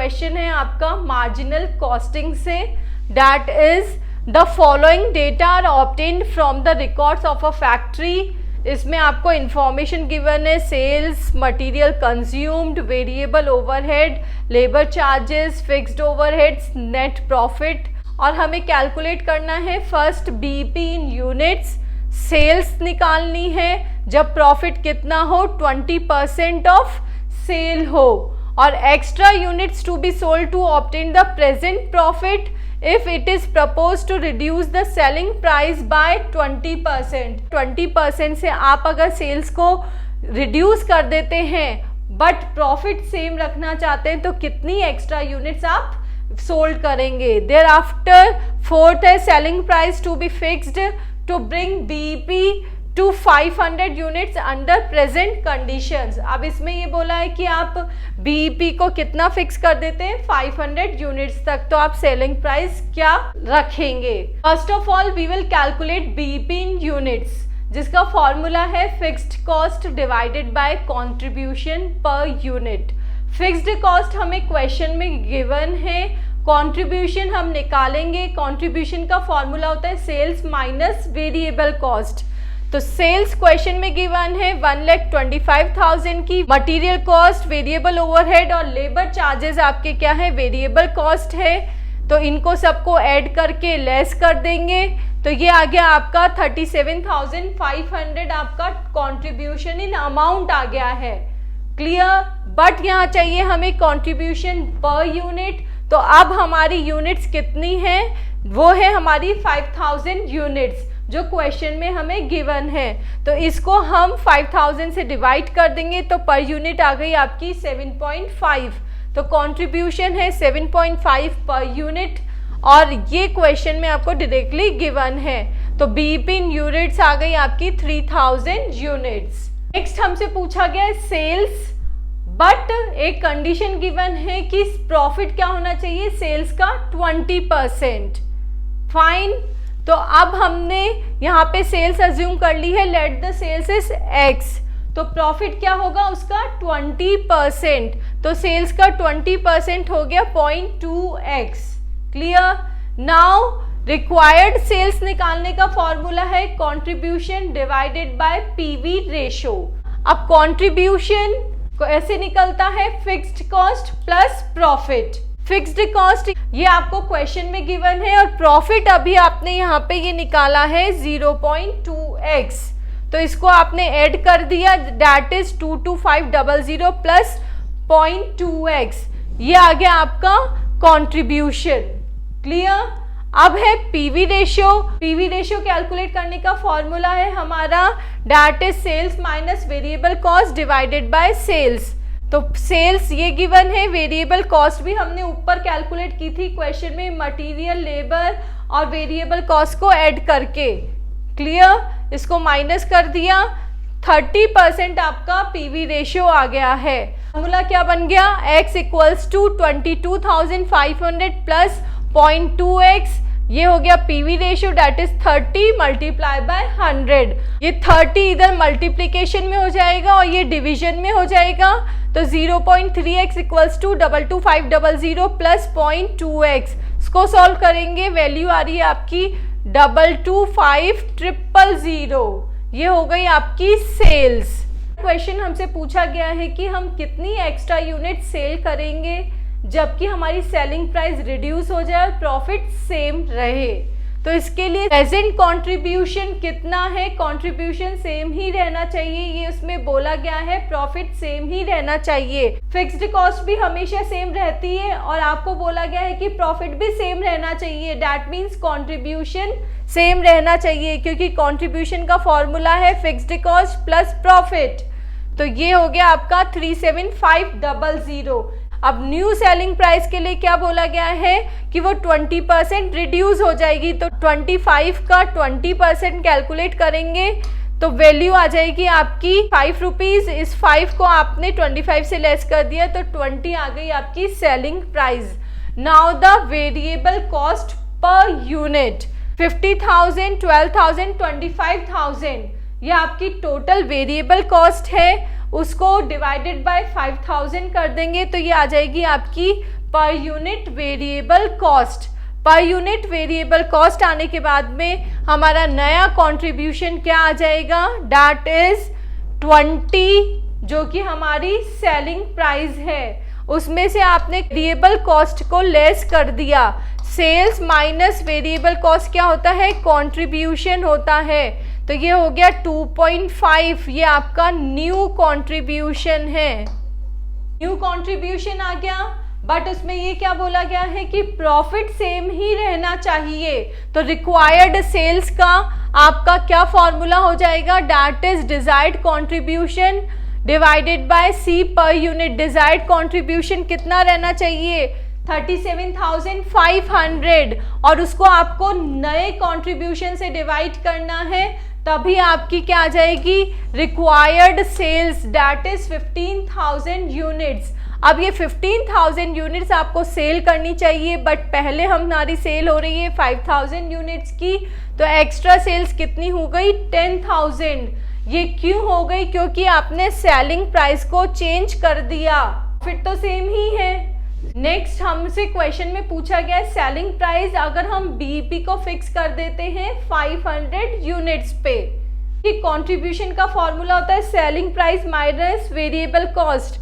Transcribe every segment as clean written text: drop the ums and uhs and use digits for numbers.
Question है आपका marginal costing से, that is the following data are obtained from the records of a factory. इसमें आपको information given है sales, material consumed, variable overhead, labour charges, fixed overheads, net profit, और हमें calculate करना है first BEP in units, sales निकालनी है जब प्रॉफिट कितना हो 20% ऑफ सेल हो, और extra units to be sold to obtain the present profit if it is proposed to reduce the selling price by 20%। 20% से आप अगर सेल्स को रिड्यूस कर देते हैं बट प्रॉफिट सेम रखना चाहते हैं तो कितनी एक्स्ट्रा यूनिट्स आप सोल्ड करेंगे। देयर आफ्टर फोर्थ है selling price to be fixed to bring BEP to 500 units under present conditions. अब इसमें ये बोला है कि आप बीईपी को कितना फिक्स कर देते हैं 500 यूनिट्स तक, तो आप सेलिंग प्राइस क्या रखेंगे। First of all we will calculate BEP in units, जिसका फॉर्मूला है fixed cost divided by contribution per unit. Fixed cost हमें क्वेश्चन में गिवन है, कंट्रीब्यूशन हम निकालेंगे। कंट्रीब्यूशन का फॉर्मूला होता है सेल्स माइनस वेरिएबल कॉस्ट। तो सेल्स क्वेश्चन में गिवन है 1,25,000 की, मटेरियल कॉस्ट, वेरिएबल ओवरहेड और लेबर चार्जेस आपके क्या है वेरिएबल कॉस्ट है, तो इनको सबको ऐड करके लेस कर देंगे तो ये आ गया आपका 37,500 आपका कंट्रीब्यूशन इन अमाउंट आ गया है। क्लियर। बट यहाँ चाहिए हमें कंट्रीब्यूशन पर यूनिट, तो अब हमारी यूनिट्स कितनी है, वो है हमारी 5,000 यूनिट्स जो क्वेश्चन में हमें गिवन है। तो इसको हम 5,000 से डिवाइड कर देंगे तो पर यूनिट आ गई आपकी 7.5। तो कंट्रीब्यूशन है 7.5 पर यूनिट, और ये क्वेश्चन में आपको डायरेक्टली गिवन है। तो बीईपी इन यूनिट्स आ गई आपकी 3,000 यूनिट्स। नेक्स्ट हमसे पूछा गया है सेल्स, बट एक कंडीशन गिवन है कि प्रॉफिट क्या होना चाहिए सेल्स का 20%। फाइन। तो अब हमने यहाँ पे सेल्स अज्यूम कर ली है, let the sales is X, तो प्रॉफिट क्या होगा उसका 20%। तो सेल्स का 20% हो गया 0.2x। Clear. Now required sales निकालने का फॉर्मूला है contribution divided bye PV ratio. अब कंट्रीब्यूशन को ऐसे निकलता है fixed cost plus profit. Fixed cost ये आपको क्वेश्चन में गिवन है, और प्रॉफिट अभी आपने यहाँ पे ये निकाला है 0.2x, तो इसको आपने ऐड कर दिया, दैट इज 22500 प्लस 0.2x, ये आ गया आपका कंट्रीब्यूशन। क्लियर। अब है PV ratio. PV ratio calculate करने का फॉर्मूला है हमारा that is sales minus variable cost divided by sales. तो सेल्स ये गिवन है, वेरिएबल कॉस्ट भी हमने ऊपर कैलकुलेट की थी क्वेश्चन में, मटेरियल, लेबर और वेरिएबल कॉस्ट को ऐड करके। क्लियर। इसको माइनस कर दिया, 30% आपका पीवी रेशियो आ गया है। फॉर्मूला क्या बन गया, x equals to 22,500 plus 0.2x, ये हो गया PV ratio that is 30 multiply by 100। ये 30 इधर मल्टीप्लीकेशन में हो जाएगा और ये डिवीजन में हो जाएगा, तो 0.3x equals to 22,500 plus 0.2x। इसको सॉल्व करेंगे, वैल्यू आ रही है आपकी 22,500। ये हो गई आपकी सेल्स। क्वेश्चन हमसे पूछा गया है कि हम कितनी एक्स्ट्रा यूनिट सेल करेंगे जबकि हमारी सेलिंग प्राइस रिड्यूस हो जाए और प्रॉफिट सेम रहे। तो इसके लिए प्रेजेंट कंट्रीब्यूशन कितना है, कंट्रीब्यूशन सेम ही रहना चाहिए, ये उसमें बोला गया है, प्रॉफिट सेम ही रहना चाहिए। फिक्स्ड कॉस्ट भी हमेशा सेम रहती है और आपको बोला गया है कि प्रॉफिट भी सेम रहना चाहिए, दैट मीन्स कंट्रीब्यूशन सेम रहना चाहिए, क्योंकि कंट्रीब्यूशन का फॉर्मूला है फिक्स्ड कॉस्ट प्लस प्रॉफिट। तो ये हो गया आपका 37,500। अब न्यू सेलिंग प्राइस के लिए क्या बोला गया है कि वो 20% रिड्यूस हो जाएगी, तो 25 का 20% कैलकुलेट करेंगे तो वैल्यू आ जाएगी आपकी 5 रुपीज। इस 5 को आपने 25 से लेस कर दिया तो 20 आ गई आपकी selling price. Now the variable cost per unit 50,000, 12,000, 25,000, ये आपकी टोटल वेरिएबल कॉस्ट है, उसको डिवाइडेड बाय 5,000 कर देंगे तो ये आ जाएगी आपकी per unit variable cost. Per unit variable cost आने के बाद में हमारा नया कंट्रीब्यूशन क्या आ जाएगा, दैट इज 20, जो कि हमारी सेलिंग प्राइस है। उसमें से आपने वेरिएबल कॉस्ट को लेस कर दिया। सेल्स माइनस वेरिएबल कॉस्ट क्या होता है, कंट्रीब्यूशन होता है। तो ये हो गया 2.5, ये आपका न्यू कंट्रीब्यूशन है। न्यू कंट्रीब्यूशन आ गया, बट उसमें ये क्या बोला गया है कि प्रॉफिट सेम ही रहना चाहिए। तो रिक्वायर्ड सेल्स का आपका क्या फॉर्मूला हो जाएगा, that is desired contribution divided by C per unit. Desired contribution कितना रहना चाहिए, 37,500, और उसको आपको नए कंट्रीब्यूशन से डिवाइड करना है, तभी आपकी क्या आ जाएगी, required sales, that is 15,000 units. अब ये 15,000 यूनिट्स आपको सेल करनी चाहिए, बट पहले हमारी सेल हो रही है 5,000 यूनिट्स की, तो एक्स्ट्रा सेल्स कितनी हो गई, 10,000। ये क्यों हो गई, क्योंकि आपने सेलिंग प्राइस को चेंज कर दिया, फिर तो सेम ही है। नेक्स्ट हमसे क्वेश्चन में पूछा गया है सेलिंग प्राइस अगर हम बीईपी को फिक्स कर देते हैं 500 यूनिट्स पे, कि कंट्रीब्यूशन का फॉर्मूला होता है selling price minus variable cost.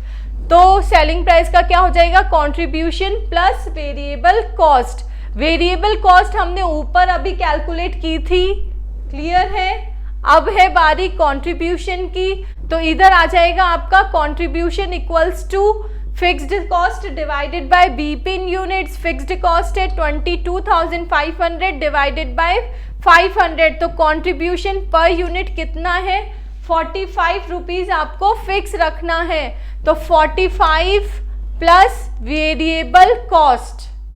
तो सेलिंग प्राइस का क्या हो जाएगा, contribution plus variable cost. Variable cost हमने ऊपर अभी कैलकुलेट की थी, क्लियर है। अब है बारी कंट्रीब्यूशन की, तो इधर आ जाएगा आपका contribution equals to fixed cost divided by BEP in units. Fixed cost है 22,500 डिवाइडेड बाय 500, तो कंट्रीब्यूशन पर यूनिट कितना है, 45 रुपीज आपको फिक्स रखना है। तो 45 प्लस वेरिएबल कॉस्ट,